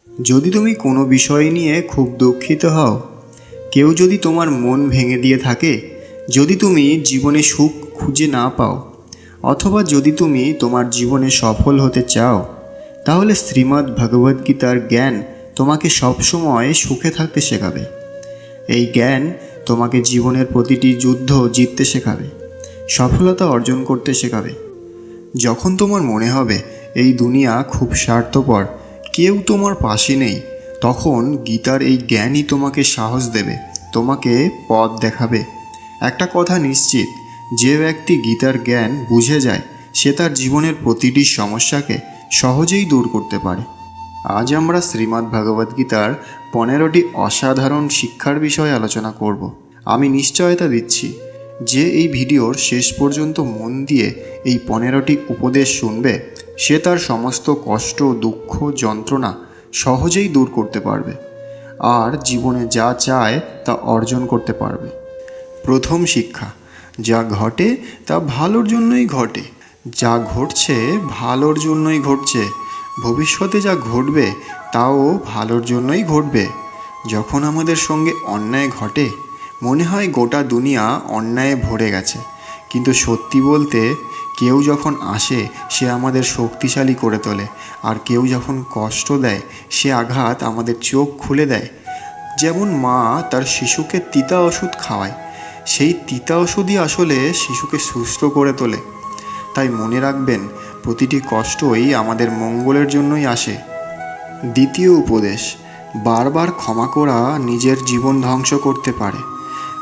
যদি তুমি কোনো বিষয় নিয়ে খুব দুঃখিত হও, কেউ যদি তোমার মন ভেঙে দিয়ে থাকে, যদি তুমি জীবনে সুখ খুঁজে না পাও, অথবা যদি তুমি তোমার জীবনে সফল হতে চাও, তাহলে শ্রীমদ্ ভগবদ্গীতার জ্ঞান তোমাকে সবসময় সুখে থাকতে শেখাবে। এই জ্ঞান তোমাকে জীবনের প্রতিটি যুদ্ধ জিততে শেখাবে, সফলতা অর্জন করতে শেখাবে। যখন তোমার মনে হবে এই দুনিয়া খুব স্বার্থপর, কেউ তোমার পাশে নেই, তখন গীতার এই জ্ঞানই তোমাকে সাহস দেবে, তোমাকে পথ দেখাবে। একটা কথা নিশ্চিত, যে ব্যক্তি গীতার জ্ঞান বুঝে যায়, সে তার জীবনের প্রতিটি সমস্যাকে সহজেই দূর করতে পারে। আজ আমরা শ্রীমদ্ ভগবদ্গীতার 15টি অসাধারণ শিক্ষার বিষয়ে আলোচনা করব। আমি নিশ্চয়তা দিচ্ছি, যে এই ভিডিওর শেষ পর্যন্ত মন দিয়ে এই 15টি উপদেশ শুনবে, সে তার সমস্ত কষ্ট, দুঃখ, যন্ত্রণা সহজেই দূর করতে পারবে আর জীবনে যা চায় তা অর্জন করতে পারবে। প্রথম শিক্ষা, যা ঘটে তা ভালোর জন্যই ঘটে। যা ঘটছে ভালোর জন্যই ঘটছে। ভবিষ্যতে যা ঘটবে তাও ভালোর জন্যই ঘটবে। যখন আমাদের সঙ্গে অন্যায় ঘটে, মনে হয় গোটা দুনিয়া অন্যায়ে ভরে গেছে, কিন্তু সত্যি বলতে, কেউ যখন আসে সে আমাদের শক্তিশালী করে তোলে, আর কেউ যখন কষ্ট দেয় সে আঘাত আমাদের চোখ খুলে দেয়। যেমন মা তার শিশুকে তিতা ওষুধ খাওয়ায়, সেই তিতা ওষুধই আসলে শিশুকে সুস্থ করে তোলে। তাই মনে রাখবেন, প্রতিটি কষ্টই আমাদের মঙ্গলের জন্যই আসে। দ্বিতীয় উপদেশ, বারবার ক্ষমা করা নিজের জীবন ধ্বংস করতে পারে।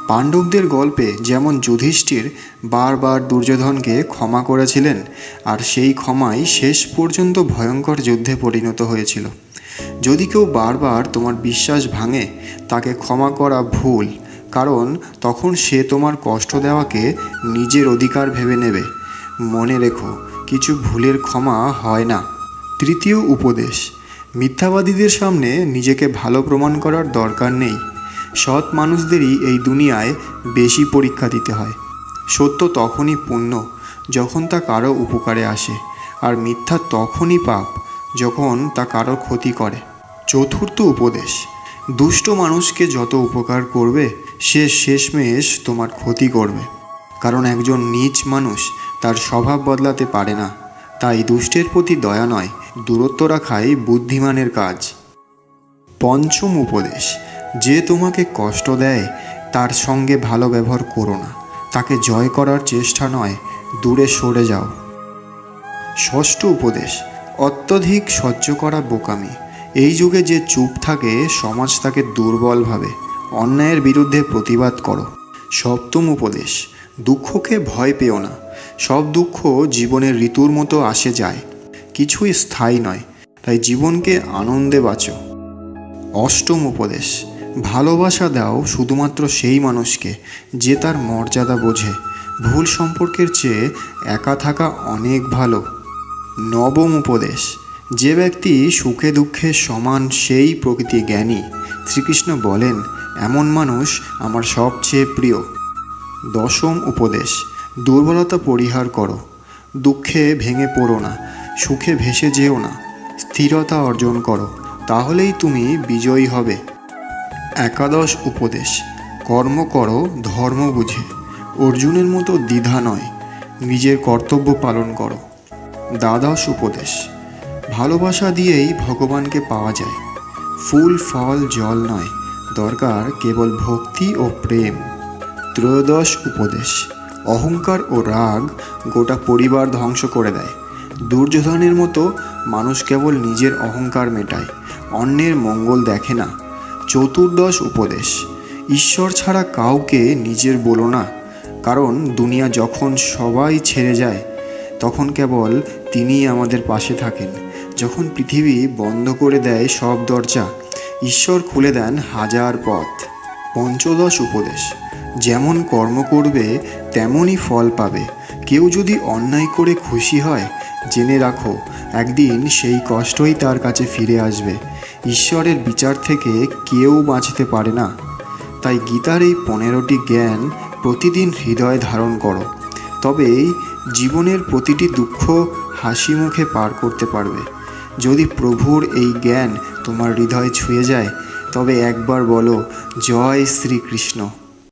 পাণ্ডবদের গল্পে যেমন যুধিষ্ঠির বারবার দুর্যোধনকে ক্ষমা করেছিলেন, আর সেই ক্ষমাই শেষ পর্যন্ত ভয়ঙ্কর যুদ্ধে পরিণত হয়েছিল। যদি কেউ বারবার তোমার বিশ্বাস ভাঙে, তাকে ক্ষমা করা ভুল, কারণ তখন সে তোমার কষ্ট দেওয়াকে নিজের অধিকার ভেবে নেবে। মনে রেখো, কিছু ভুলের ক্ষমা হয় না। তৃতীয় উপদেশ, মিথ্যাবাদীদের সামনে নিজেকে ভালো প্রমাণ করার দরকার নেই। সৎ মানুষদেরই এই দুনিয়ায় বেশি পরীক্ষা দিতে হয়। সত্য তখনই পুণ্য যখন তা কারো উপকারে আসে, আর মিথ্যা তখনই পাপ যখন তা কারো ক্ষতি করে। চতুর্থ উপদেশ, দুষ্ট মানুষকে যত উপকার করবে, সে শেষমেশ তোমার ক্ষতি করবে, কারণ একজন নীচ মানুষ তার স্বভাব বদলাতে পারে না। তাই দুষ্টের প্রতি দয়া নয়, দূরত্ব রাখাই বুদ্ধিমানের কাজ। পঞ্চম উপদেশ, যে তোমাকে কষ্ট দেয় তার সঙ্গে ভালো ব্যবহার করো না, তাকে জয় করার চেষ্টা নয়, দূরে সরে যাও। ষষ্ঠ উপদেশ, অত্যধিক সহ্য করা বোকামি। এই যুগে যে চুপ থাকে, সমাজ তাকে দুর্বল ভাবে। অন্যায়ের বিরুদ্ধে প্রতিবাদ করো। সপ্তম উপদেশ, দুঃখকে ভয় পেও না। সব দুঃখ জীবনের ঋতুর মতো আসে যায়, কিছুই স্থায়ী নয়, তাই জীবনকে আনন্দে বাঁচো। অষ্টম উপদেশ, ভালোবাসা দাও শুধুমাত্র সেই মানুষকে যে তার মর্যাদা বোঝে। ভুল সম্পর্কের চেয়ে একা থাকা অনেক ভালো। নবম উপদেশ, যে ব্যক্তি সুখে দুঃখে সমান সেই প্রকৃতি জ্ঞানী। শ্রীকৃষ্ণ বলেন, এমন মানুষ আমার সবচেয়ে প্রিয়। দশম উপদেশ, দুর্বলতা পরিহার করো। দুঃখে ভেঙে পড়ো না, সুখে ভেসে যেও না, স্থিরতা অর্জন করো, তাহলেই তুমি বিজয়ী হবে। একাদশ উপদেশ, কর্ম করো ধর্ম বুঝে। অর্জুনের মতো দ্বিধা নয়, নিজের কর্তব্য পালন করো। দ্বাদশ উপদেশ, ভালোবাসা দিয়েই ভগবানকে পাওয়া যায়। ফুল ফল জল নয়, দরকার কেবল ভক্তি ও প্রেম। ত্রয়োদশ উপদেশ, অহংকার ও রাগ গোটা পরিবার ধ্বংস করে দেয়। দুর্যোধনের মতো মানুষ কেবল নিজের অহংকার মেটায়, অন্যের মঙ্গল দেখে না। চতুর্দশ উপদেশ, ঈশ্বর ছাড়া কাউকে নিজের বলো না, কারণ দুনিয়া যখন সবাই ছেড়ে যায়, তখন কেবল তিনিই আমাদের পাশে থাকেন। যখন পৃথিবী বন্ধ করে দেয় সব দরজা, ঈশ্বর খুলে দেন হাজার পথ। পঞ্চদশ উপদেশ, যেমন কর্ম করবে তেমনই ফল পাবে। কেউ যদি অন্যায় করে খুশি হয়, জেনে রাখো একদিন সেই কষ্টই তার কাছে ফিরে আসবে। ঈশ্বরের বিচার থেকে কেউ বাঁচতে পারে না। তাই গীতার এই 15টি জ্ঞান প্রতিদিন হৃদয়ে ধারণ করো, তবেই জীবনের প্রতিটি দুঃখ হাসি মুখে পার করতে পারবে। যদি প্রভুর এই জ্ঞান তোমার হৃদয় ছুঁয়ে যায় তবে একবার বলো জয় শ্রীকৃষ্ণ।